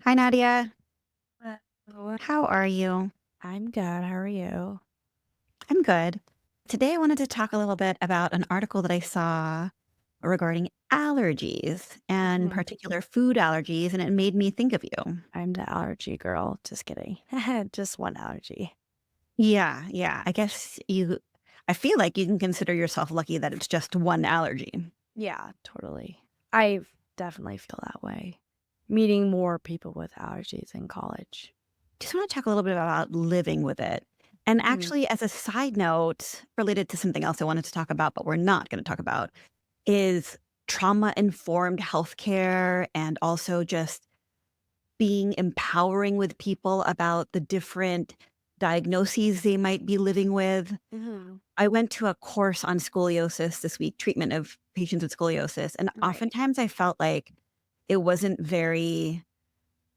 Hi, Nadia. Hello. How are you? I'm good. How are you? I'm good. Today, I wanted to talk a little bit about an article that I saw regarding allergies and Mhm. particular food allergies, and it made me think of you. I'm the allergy girl. Just kidding. Just one allergy. Yeah. I feel like you can consider yourself lucky that it's just one allergy. Yeah, totally. I definitely feel that way. Meeting more people with allergies in college. Just want to talk a little bit about living with it. And Mhm. actually, as a side note, related to something else I wanted to talk about, but we're not going to talk about, is trauma informed healthcare and also just being empowering with people about the different diagnoses they might be living with. Mhm. I went to a course on scoliosis this week, treatment of patients with scoliosis, and Right. oftentimes I felt like it wasn't very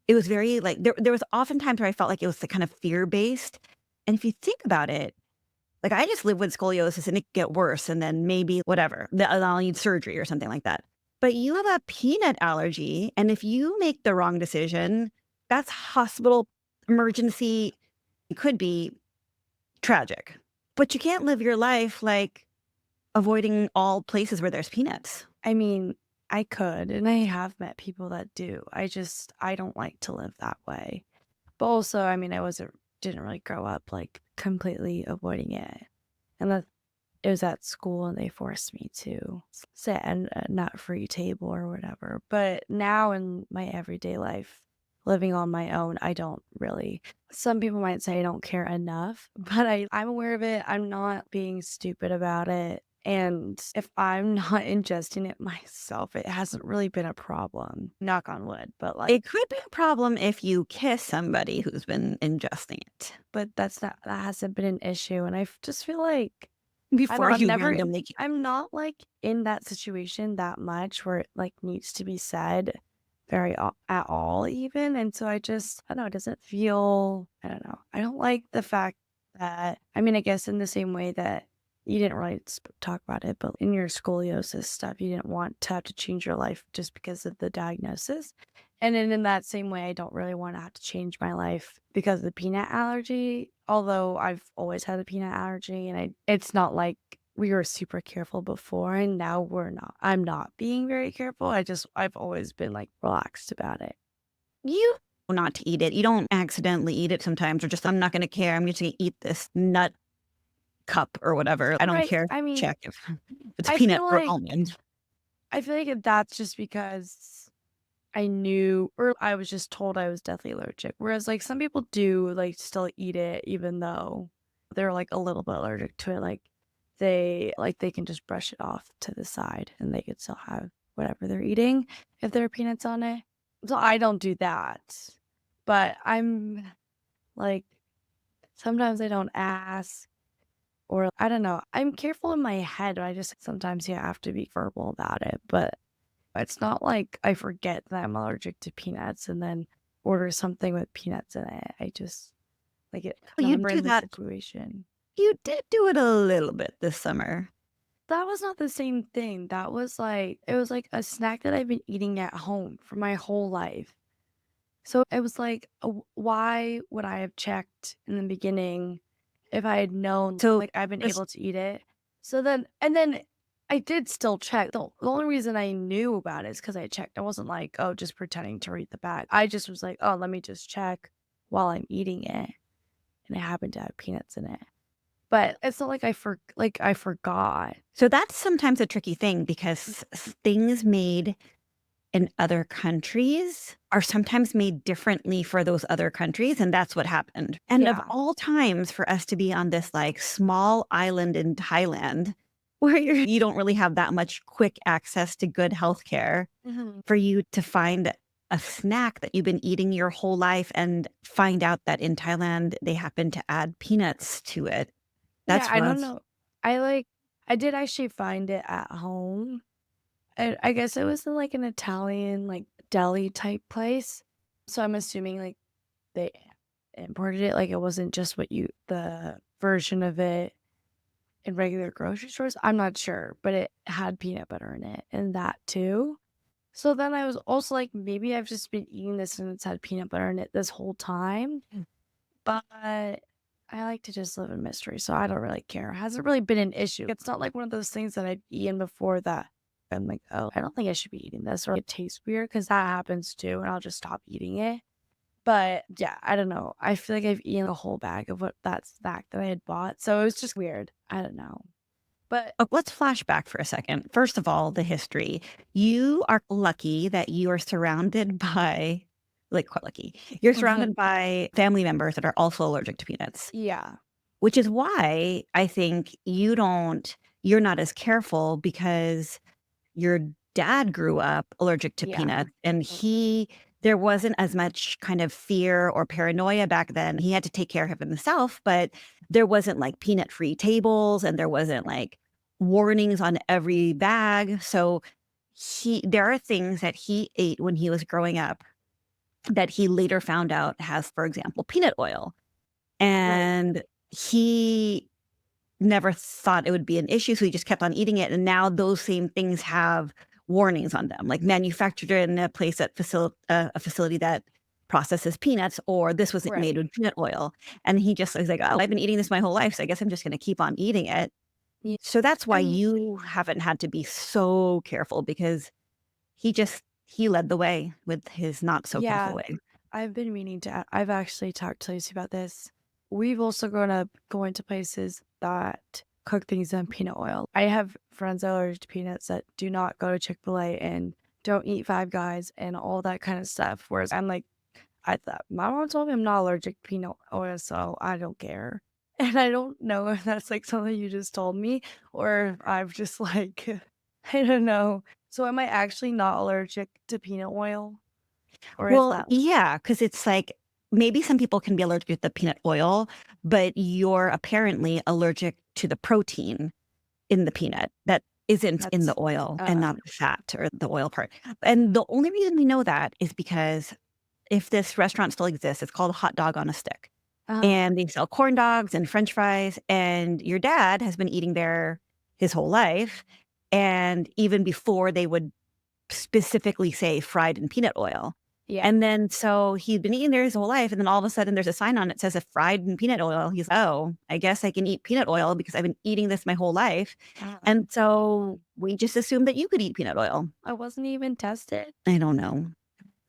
it was very like there was oftentimes where I felt like it was the kind of fear-based. And if you think about it, like I just live with scoliosis and it could get worse and then maybe whatever, I'll need surgery or something like that. But you have a peanut allergy, and if you make the wrong decision, that's hospital emergency. It could be tragic. But you can't live your life like avoiding all places where there's peanuts. I mean, I could, and I have met people that do. I don't like to live that way. But also, I mean, didn't really grow up like completely avoiding it. And it was at school and they forced me to sit at a nut-free table or whatever. But now in my everyday life, living on my own, I don't really some people might say I don't care enough, but I'm aware of it. I'm not being stupid about it. And if I'm not ingesting it myself, it hasn't really been a problem. Knock on wood. It could be a problem if you kiss somebody who's been ingesting it But that hasn't been an issue. And just feel like I don't before know, you randomly. I'm not, like, in that situation that much where it, like, needs to be said very at all even, and so I don't know, it doesn't feel I don't know. I don't like the fact that I mean, I guess in the same way that you didn't really talk about it, but in your scoliosis stuff, you didn't want to have to change your life just because of the diagnosis, and then in that same way, I don't really wanna have to change my life because of the peanut allergy, although I've always had a peanut allergy, and it's not like we were super careful before, and now we're not. I'm not being very careful. I've always been, like, relaxed about it. You know not to eat it. You don't accidentally eat it sometimes or just, "I'm not gonna care. I'm just gonna eat this nut cup or whatever. I don't Right. care. I mean, Check if it's I peanut feel or like almond." I feel like if that's just because I knew or I was just told I was deathly allergic, whereas, like, some people do, like, still eat it even though they're, like, a little bit allergic to it, they can just brush it off to the side, and they could still have whatever they're eating if there are peanuts on it. So, I don't do that, but like, sometimes I don't ask or I don't know, I'm careful in my head, I just sometimes you have to be verbal about it, but it's not like I forget that I'm allergic to peanuts and then order something with peanuts in it. I just like it Well, kind you of do in the that situation. you did do it a little bit this summer. That was not the same thing. That was like it was like a snack that I've been eating at home for my whole life. So it was like, why would I have checked in the beginning if I had known So, like I've been just able to eat it? So then I did still check. The only reason I knew about it is because I checked. I wasn't like, oh, just pretending to read the bag. I just was like, oh, let me just check while I'm eating it. And it happened to have peanuts in it. But it's not like I forgot. that's sometimes a tricky thing because things made in other countries are sometimes made differently for those other countries, and that's what happened. And of Yeah. all times for us to be on this, like, small island in Thailand where you don't really have that much quick access to good healthcare, Mhm. for you to find a snack that you've been eating your whole life and find out that in Thailand, they happen to add peanuts to it. Yeah, That's I don't rough. know. I like I did actually find it at home. I guess it was in, like, an Italian, like, deli type place, so I'm assuming, like, they imported it, like, it wasn't just the version of it in regular grocery stores, I'm not sure, but it had peanut butter in it, and that too. So then I was also like, maybe I've just been eating this and it's had peanut butter in it this whole time. But I like to just live in mystery, so I don't really care. It hasn't really been an issue. It's not like one of those things that I've eaten before that I'm like, oh, I don't think I should be eating this, or it tastes weird because that happens too, and I'll just stop eating it. But yeah, I don't know. I feel like I've eaten a whole bag of what that snack that I had bought, so it was just weird. I don't know. But Oh, let's flash back for a second. First of all, the history. You are lucky that you are surrounded by, like, quite lucky. You're surrounded by family members that are also allergic to peanuts, yeah, which is why I think you're not as careful because your dad grew up allergic to yeah, peanuts and there wasn't as much kind of fear or paranoia back then. He had to take care of himself, but there wasn't like peanut-free tables and there wasn't like warnings on every bag. So there are things that he ate when he was growing up that he later found out has, for example, peanut oil. right, And he never thought it would be an issue, so he just kept on eating it, and now those same things have warnings on them, like manufactured in a place that a facility that processes peanuts, or this was made right. with peanut oil, and he just is like, "Oh, I've been eating this my whole life, so I guess I'm just gonna keep on eating it." Yeah, So that's why and you haven't had to be so careful because he led the way with his not so careful yeah. way. I've been meaning to I've actually talked to Lucy about this. We've also grown up going to places that cook things in peanut oil. I have friends that are allergic to peanuts that do not go to Chick-fil-A and don't eat Five Guys and all that kind of stuff. Whereas I'm like, I thought my mom told me I'm not allergic to peanut oil, so I don't care. And I don't know if that's like something you just told me or if I've just like, I don't know. So am I actually not allergic to peanut oil? Or is Well, that yeah, because it's like maybe some people can be allergic to the peanut oil, but you're apparently allergic to the protein in the peanut that isn't in that's the oil and uh not the fat or the oil part. And the only reason we know that is because if this restaurant still exists, it's called a Hot Dog on a Stick. uh And they sell corn dogs and french fries, and your dad has been eating there his whole life, and even before they would specifically say fried in peanut oil. yeah. And then so he'd been eating there his whole life, and then all of a sudden there's a sign on it says, "A fried in peanut oil." He's, "Oh, I guess I can eat peanut oil because I've been eating this my whole life." Uh, And so we just assumed that you could eat peanut oil. I wasn't even tested. I don't know.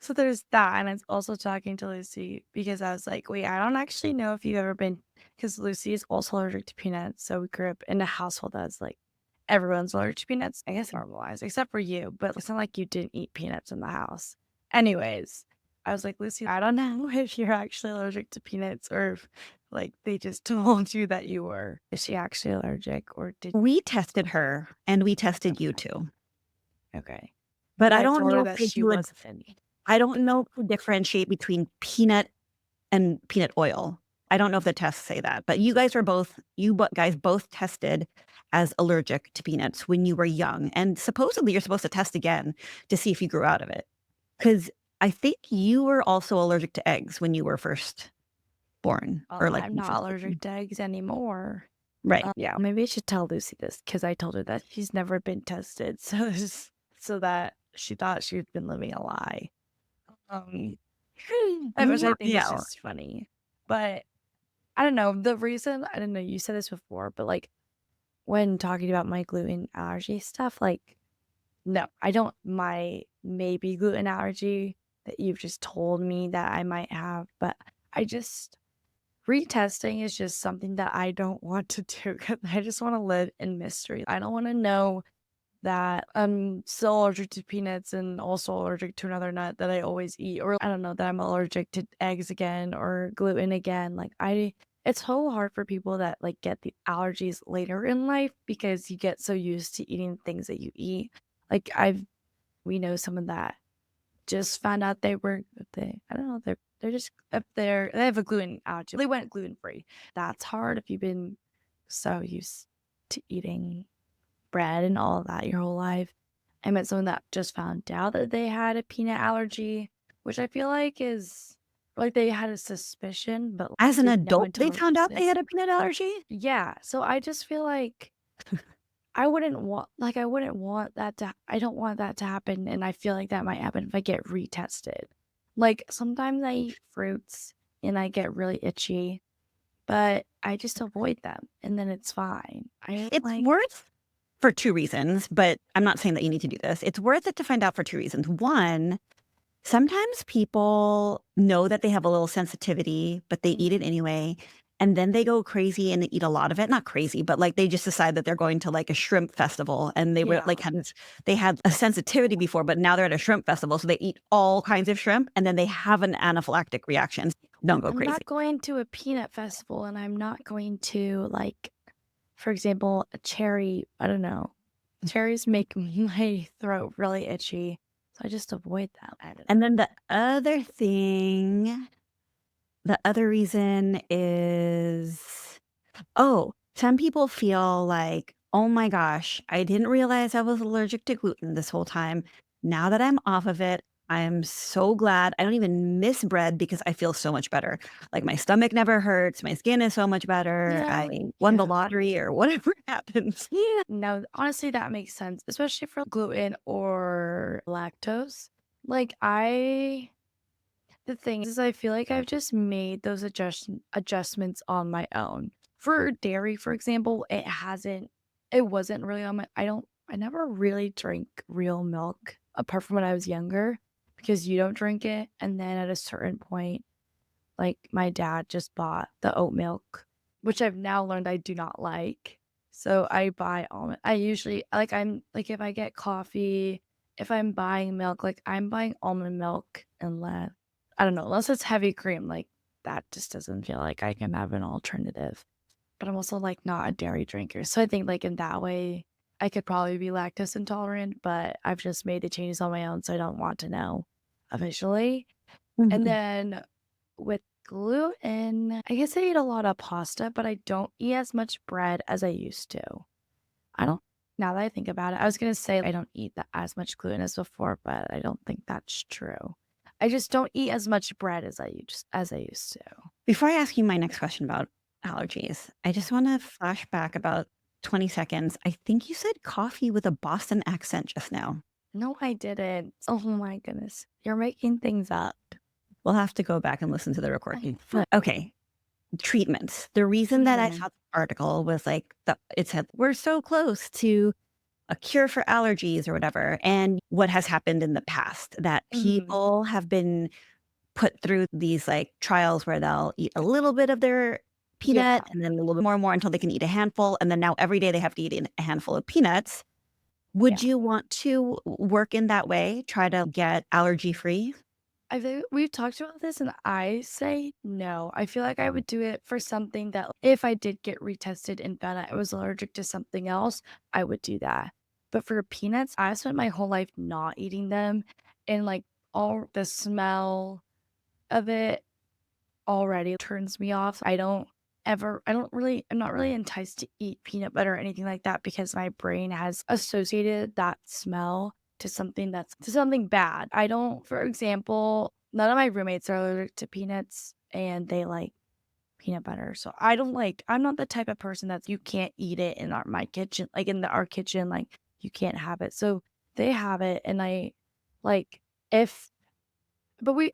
So there's that, and I was also talking to Lucy because I was like, "Wait, I don't actually know if you've ever been," because Lucy is also allergic to peanuts, so we grew up in a household that's like everyone's allergic to peanuts. I guess normalized, except for you, but it's not like you didn't eat peanuts in the house. Anyways, I was like, "Lucy, I don't know if you're actually allergic to peanuts or if, like, they just told you that you were. Is she actually allergic or did" We tested her and we tested you Okay, too. okay. But But I I don't told know her if that they she do it. wasn't any. I don't know to differentiate between peanut and peanut oil. I don't know if the tests say that, but you guys both tested as allergic to peanuts when you were young, and supposedly you're supposed to test again to see if you grew out of it. Because I think you were also allergic to eggs when you were first born, Well, or, like, I'm when you not first allergic to eggs anymore. right. Yeah, maybe I should tell Lucy this because I told her that she's never been tested, so that she thought she'd been living a lie. Um, which I think is Yeah. just funny. But I don't know. The reason I don't know, you said this before, but like when talking about my gluten allergy stuff, like no, I don't my maybe gluten allergy that you've just told me that I might have, but I just retesting is just something that I don't want to do 'cause I just wanna live in mystery. I don't wanna know that I'm still allergic to peanuts and also allergic to another nut that I always eat, or I don't know, that I'm allergic to eggs again or gluten again. Like, it's so hard for people that, like, get the allergies later in life because you get so used to eating things that you eat. Like, we know someone that just found out they I don't know, they're just up there they have a gluten allergy. They went gluten-free. That's hard if you've been so used to eating bread and all of that your whole life. I met someone that just found out that they had a peanut allergy, which I feel like is like they had a suspicion, but As an didn't know adult, they until found out they this. had a peanut allergy? Yeah, so I just feel like I wouldn't want that to I don't want that to happen, and I feel like that might happen if I get retested. Like, sometimes I eat fruits and I get really itchy, but I just avoid them, and then it's fine. I don't It's like worth for 2 reasons, but I'm not saying that you need to do this. It's worth it to find out for 2 reasons. 1, sometimes people know that they have a little sensitivity, but they eat it Mhm. anyway, and then they go crazy and they eat a lot of it. Not crazy, but, like, they just decide that they're going to, like, a shrimp festival, and they were Yeah. like, they had a sensitivity before, but now they're at a shrimp festival, so they eat all kinds of shrimp, and then they have an anaphylactic reaction. Don't go I'm crazy. not going to a peanut festival, and I'm not going to, like, for example, a cherry I don't know. Cherries make my throat really itchy, so I just avoid them. I don't And then the other reason is, oh, some people feel like, "Oh my gosh, I didn't realize I was allergic to gluten this whole time. Now that I'm off of it, I am so glad. I don't even miss bread because I feel so much better. Like, my stomach never hurts, my skin is so much better. yeah, I won the yeah. lottery," or whatever happens. Yeah. No, honestly, that makes sense, especially for gluten or lactose. Like, the thing is, I feel like I've just made those adjustments on my own. For dairy, for example, it wasn't really on my, I never really drank real milk apart from when I was younger because you don't drink it. And then at a certain point, like, my dad just bought the oat milk, which I've now learned I do not like. So I buy almond I usually if I get coffee, if I'm buying milk, like, I'm buying almond milk unless I don't know, unless it's heavy cream, like, that just doesn't feel like I can have an alternative. But I'm also, like, not a dairy drinker. So I think, like, in that way, I could probably be lactose intolerant, but I've just made the changes on my own, so I don't want to know officially. And Mhm. then with gluten, I guess I eat a lot of pasta, but I don't eat as much bread as I used to. I don't Now that I think about it, I was gonna say I don't eat that as much gluten as before, but I don't think that's true. I just don't eat as much bread as I used to. Before I ask you my next question about allergies, I just wanna flash back about 20 seconds. I think you said coffee with a Boston accent just now. No, I didn't. Oh my goodness. You're making things up. We'll have to go back and listen to the recording. Fine. Okay, treatments. The reason that I Mhm. saw the article was like it said, "We're so close to a cure for allergies," or whatever, and what has happened in the past, that Mhm. people have been put through these, like, trials where they'll eat a little bit of their Yeah. peanut and then a little bit more and more until they can eat a handful, and then now every day they have to eat a handful of peanuts. Yeah. Would you want to work in that way, try to get allergy free? I think we've talked about this and I say no. I feel like I would do it for something that if I did get retested and found out I was allergic to something else, I would do that. But for peanuts, I spent my whole life not eating them and like all the smell of it already turns me off. I'm not really enticed to eat peanut butter or anything like that because my brain has associated that smell to something bad. I don't, for example, none of my roommates are allergic to peanuts and they like peanut butter. So I'm not the type of person that you can't eat it in my kitchen, like in our kitchen, like you can't have it. So they have it and I like if but we've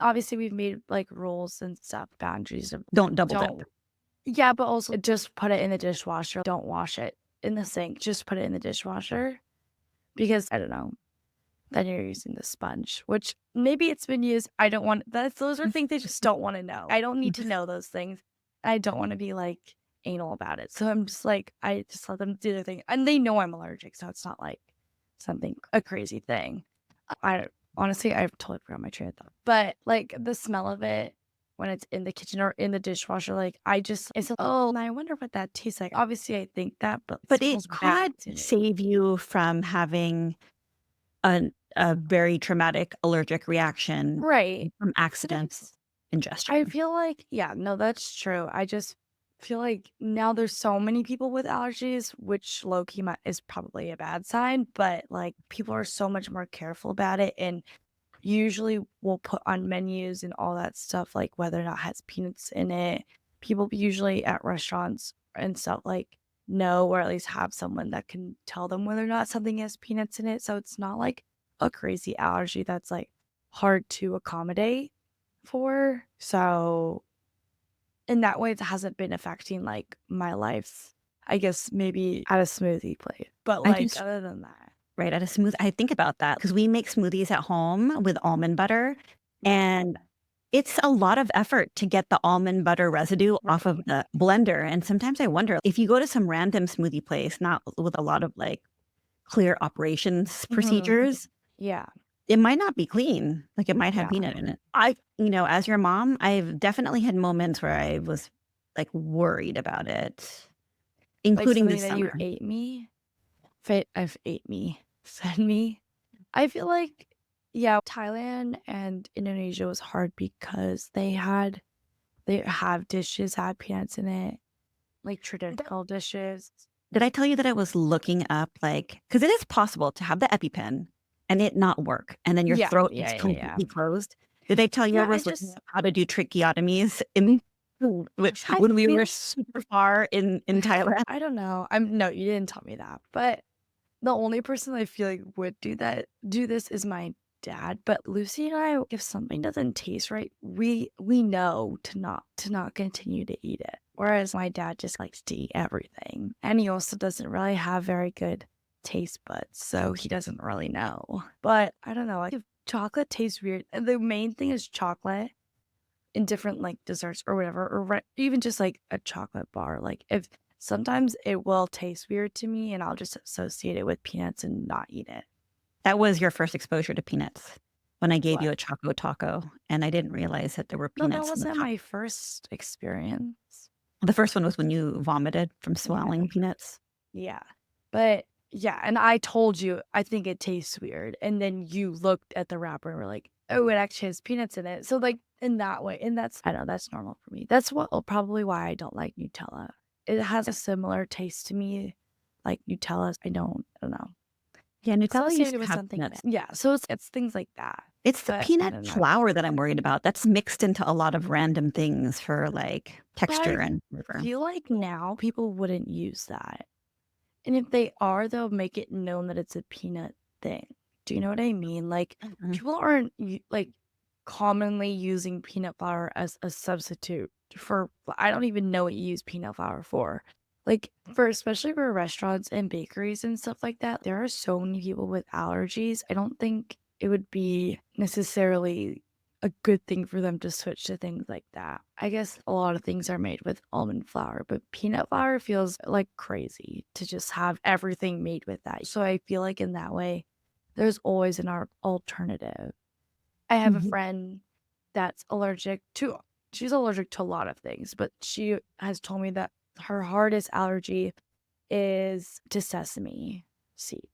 made, like, rules and stuff, boundaries of Don't double dip. don't yeah, but also just put it in the dishwasher, don't wash it in the sink, just put it in the dishwasher because, I don't know, then you're using the sponge, which maybe it's been used, I don't want those are things I just don't wanna know. I don't need to know those things. I don't wanna be, like, anal about it, so I'm just like, I just let them do their thing, and they know I'm allergic, so it's not like a crazy thing. I honestly, I totally forgot my train of thought. But, like, the smell of it when it's in the kitchen or in the dishwasher, like, it's, "Oh, I wonder what that tastes like." Obviously, I think that, but it But it smells bad could to me. save you from having a very traumatic allergic reaction Right. from accidental That's I ingestion. feel like yeah, no, that's true. I just feel like now there's so many people with allergies, which low key is probably a bad sign, but, like, people are so much more careful about it and usually will put on menus and all that stuff, like, whether or not it has peanuts in it. People usually at restaurants and stuff, like, know or at least have someone that can tell them whether or not something has peanuts in it. So it's not like a crazy allergy that's like hard to accommodate for. So in that way, it hasn't been affecting like my life. I guess maybe at a smoothie plate, but I like just other than that, right, at a smooth I think about that because we make smoothies at home with almond butter, and it's a lot of effort to get the almond butter residue off of right. the blender, and sometimes I wonder if you go to some random smoothie place, not with a lot of, like, clear operations Mhm. procedures, Yeah, it might not be clean, like, it might have yeah. peanut in it. As your mom, I've definitely had moments where I was, like, worried about it, Like including something this that you summer. ate me, fit I've ate me, fed me. I feel like, yeah, Thailand and Indonesia was hard because they have dishes had peanuts in it, like traditional dishes. Did I tell you that I was looking up, like, because it is possible to have the EpiPen and it not work, and then your Yeah, throat yeah, is yeah, yeah. completely closed? Did I tell you I Yeah, I was looking just up how to do tracheotomies in I when we were feel super far in Thailand? I don't know. No, you didn't tell me that, but the only person I feel like would do this is my dad, but Lucy and I, if something doesn't taste right, we know to not continue to eat it. Whereas my dad just likes to eat everything. And he also doesn't really have very good taste buds, so he doesn't really know. But I don't know, like if chocolate tastes weird, and the main thing is chocolate in different like desserts or whatever, or even just like a chocolate bar. Like if sometimes it will taste weird to me and I'll just associate it with peanuts and not eat it. That was your first exposure to peanuts when I gave you What? a Choco Taco, and I didn't realize that there were No, that peanuts in the wasn't top. my first experience. The first one was when you vomited from Yeah. swallowing peanuts. Yeah. But yeah, and I told you I think it tastes weird. And then you looked at the wrapper and were like, oh, it actually has peanuts in it. So like in that way, and that's I know that's normal for me. That's probably why I don't like Nutella. It has a similar taste to me, like Nutella. I don't know. Yeah, Nutella used Associated to with have something peanuts. yeah, so it's things like that. It's the But I peanut don't know. flour that I'm worried about. That's mixed into a lot of random things for, like, But I texture and flavor. feel like now people wouldn't use that. And if they are, they'll make it known that it's a peanut thing. Do you know what I mean? Like, Mhm. people aren't like commonly using peanut flour as a substitute for, I don't even know what you use peanut flour for. Like, for especially for restaurants and bakeries and stuff like that, there are so many people with allergies. I don't think it would be necessarily a good thing for them to switch to things like that. I guess a lot of things are made with almond flour, but peanut flour feels like crazy to just have everything made with that. So I feel like in that way, there's always an alternative. I have a Mhm. friend that's she's allergic to a lot of things, but she has told me that her hardest allergy is to sesame seed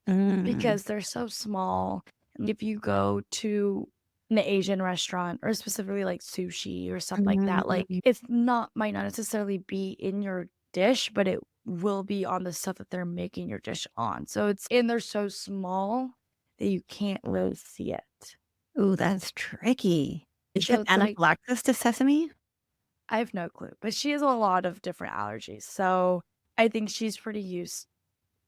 Mm. because they're so small. And if you go to an Asian restaurant or specifically like sushi or stuff like that, like Mm. it's not might not necessarily be in your dish, but it will be on the stuff that they're making your dish on. So it's and they're so small that you can't really see it. Ooh, that's tricky. Did you So have it's like anaphylaxis to sesame? I have no clue, but she has a lot of different allergies. So I think she's pretty used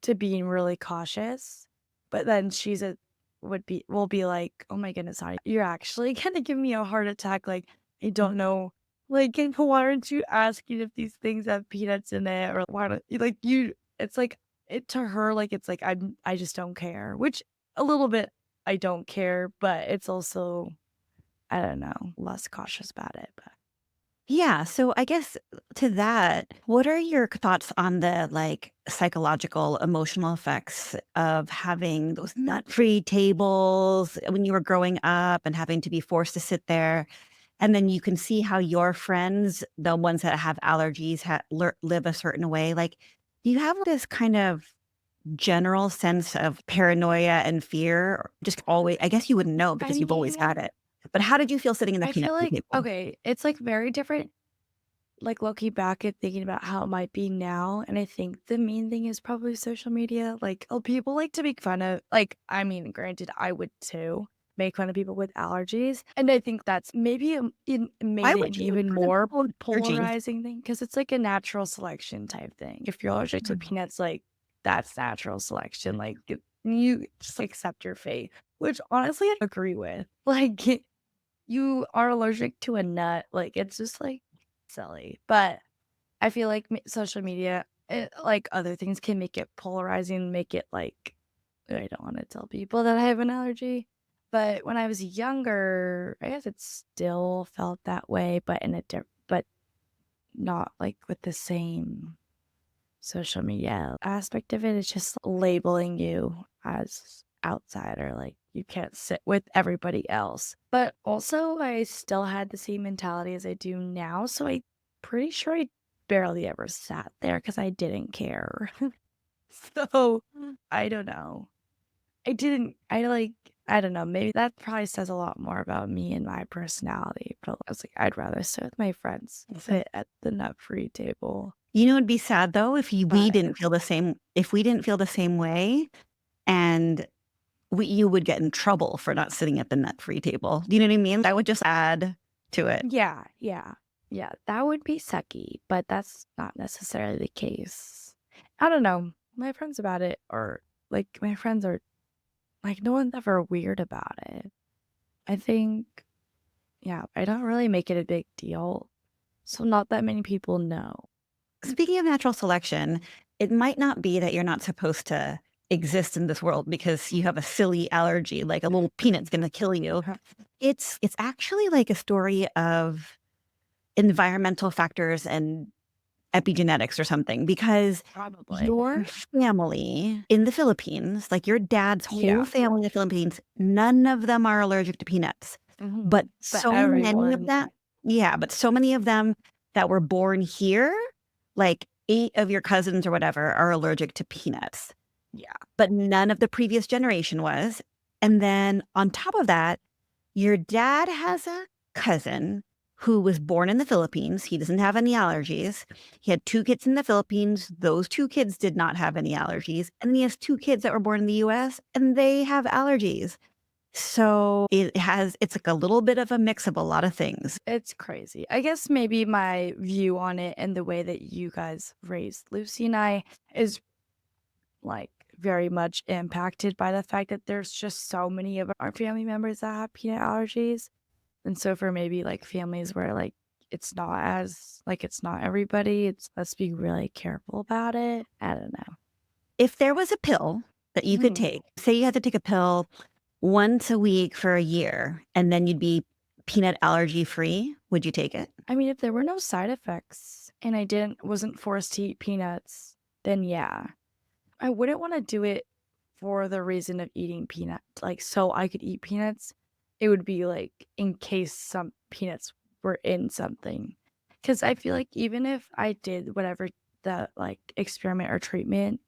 to being really cautious, but then she's a will be like, "Oh my goodness, honey, you're actually gonna give me a heart attack, like, I don't know, like, why aren't you asking if these things have peanuts in it, or why don't like, you" it's like it to her, like, it's like, I just don't care, which a little bit I don't care, but it's also, I don't know, less cautious about it, but Yeah, so I guess to that, what are your thoughts on the, like, psychological, emotional effects of having those nut-free tables when you were growing up and having to be forced to sit there? And then you can see how your friends, the ones that have allergies, live a certain way. Like, do you have this kind of general sense of paranoia and fear? Or just always, I guess you wouldn't know I because you've always mean, had it. But how did you feel sitting in the I peanut feel free like table? okay, it's, like, very different. Like, looking back and thinking about how it might be now, and I think the main thing is probably social media, like, people like to make fun of like, I mean, granted, I would too, make fun of people with allergies. And I think that's maybe it Why made it would an you make even fun of more people with allergies? polarizing thing because it's like a natural selection type thing. If you're allergic to Mm. peanuts, like that's natural selection. Like you just accept your fate, which honestly I agree with. Like you are allergic to a nut, like it's just like silly. But I feel like social media, like other things, can make it polarizing, make it like I don't want to tell people that I have an allergy. But when I was younger, I guess it still felt that way, but in a but not like with the same social media aspect of it. It's just labeling you as outsider, like you can't sit with everybody else. But also, I still had the same mentality as I do now, so I pretty sure I barely ever sat there because I didn't care. So I don't know. I don't know, maybe that probably says a lot more about me and my personality, but I was like, I'd rather sit with my friends, sit at the nut-free table. You know, it'd be sad though if we But didn't feel the same if we didn't feel the same way, and you would get in trouble for not sitting at the nut-free table. Do you know what I mean? That would just add to it. yeah, yeah, yeah, that would be sucky, but that's not necessarily the case. I don't know. My friends about it are like, my friends are like, no one's ever weird about it. I think, yeah, I don't really make it a big deal, so not that many people know. Speaking of natural selection, it might not be that you're not supposed to exist in this world because you have a silly allergy, like a little peanut's gonna kill you. It's actually like a story of environmental factors and epigenetics or something, because Probably. your family in the Philippines, like your dad's whole Yeah. family in the Philippines, none of them are allergic to peanuts. But Mhm. But so many of everyone them, yeah, but so many of them that were born here, like 8 of your cousins or whatever, are allergic to peanuts. yeah. But none of the previous generation was. And then on top of that, your dad has a cousin who was born in the Philippines. He doesn't have any allergies. He had 2 kids in the Philippines. Those 2 kids did not have any allergies. And then he has 2 kids that were born in the US, and they have allergies. So it's like a little bit of a mix of a lot of things. It's crazy. I guess maybe my view on it and the way that you guys raised Lucy and I is like very much impacted by the fact that there's just so many of our family members that have peanut allergies. And so for maybe like families where like it's not as like it's not everybody, it's let's be really careful about it. I don't know. If there was a pill that you could Mhm. take, say you had to take a pill once a week for a year, and then you'd be peanut allergy free, would you take it? I mean, if there were no side effects and I wasn't forced to eat peanuts, then yeah. I wouldn't wanna do it for the reason of eating peanuts, like, so I could eat peanuts. It would be, like, in case some peanuts were in something. Because I feel like even if I did whatever the, like, experiment or treatment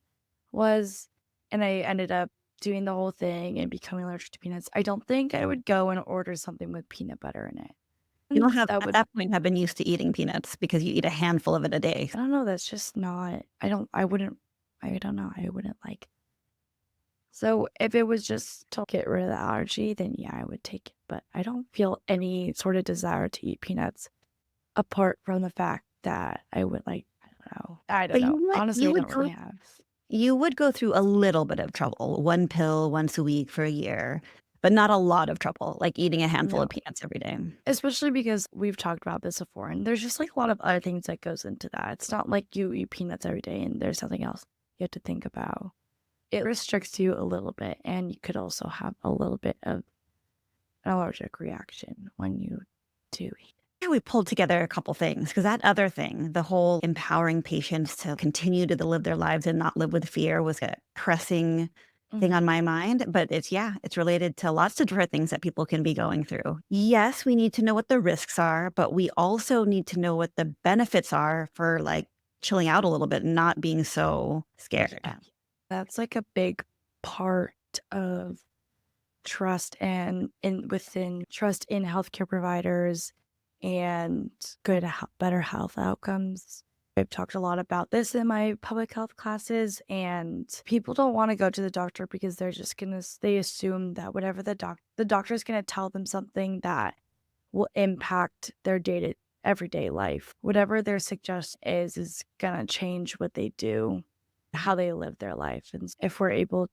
was, and I ended up doing the whole thing and becoming allergic to peanuts, I don't think I would go and order something with peanut butter in it. You don't have That at would that point have been used to eating peanuts because you eat a handful of it a day. I don't know, that's just not I don't know, I wouldn't like. So if it was just to get rid of the allergy, then yeah, I would take it. But I don't feel any sort of desire to eat peanuts apart from the fact that I would like, I don't know. I don't But you know. know what? Honestly, I don't really have. You would go through a little bit of trouble, 1 pill once a week for a year, but not a lot of trouble, like eating a handful No. of peanuts every day. Especially because we've talked about this before and there's just like a lot of other things that goes into that. It's not like you eat peanuts every day and there's something else you have to think about. It restricts you a little bit and you could also have a little bit of an allergic reaction when you do eat. Yeah, we pulled together a couple things because that other thing, the whole empowering patients to continue to live their lives and not live with fear, was a pressing thing on Mhm. my mind. But it's related to lots of different things that people can be going through. Yes, we need to know what the risks are, but we also need to know what the benefits are for like chilling out a little bit and not being so scared. Yeah. That's like a big part of trust and within trust in healthcare providers and better health outcomes. I've talked a lot about this in my public health classes, and people don't want to go to the doctor because they're just gonna they assume that whatever the doctor's gonna tell them something that will impact their everyday life. Whatever their suggestion is gonna change what they do, how they live their life. And if we're able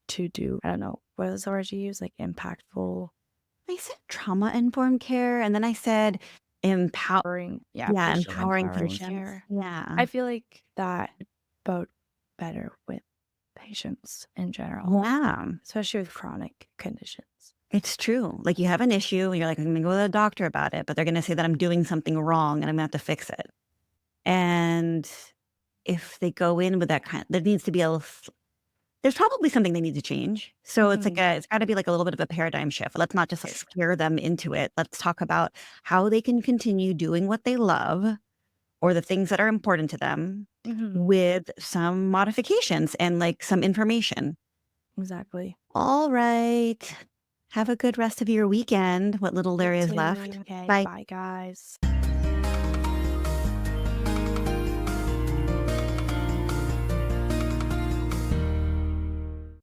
to do, I don't know, what was the word you use? Like impactful, I said trauma-informed care, and then I said empower yeah, yeah, patient empowering empowering patients. care. Yeah. I feel like that both better with patients in general, Yeah. especially with chronic conditions. It's true. Like, you have an issue, and you're like, "I'm gonna go to the doctor about it," but they're gonna say that I'm doing something wrong, and I'm gonna have to fix it. And if they go in with that kind there needs to be there's probably something they need to change. So it's like Mhm. it's gotta be like a little bit of a paradigm shift. Let's not just, like, scare them into it. Let's talk about how they can continue doing what they love or the things that are important to them Mhm. with some modifications and, like, some information. Exactly. All right. Have a good rest of your weekend, what little You there is left. too. Okay, Bye. bye guys.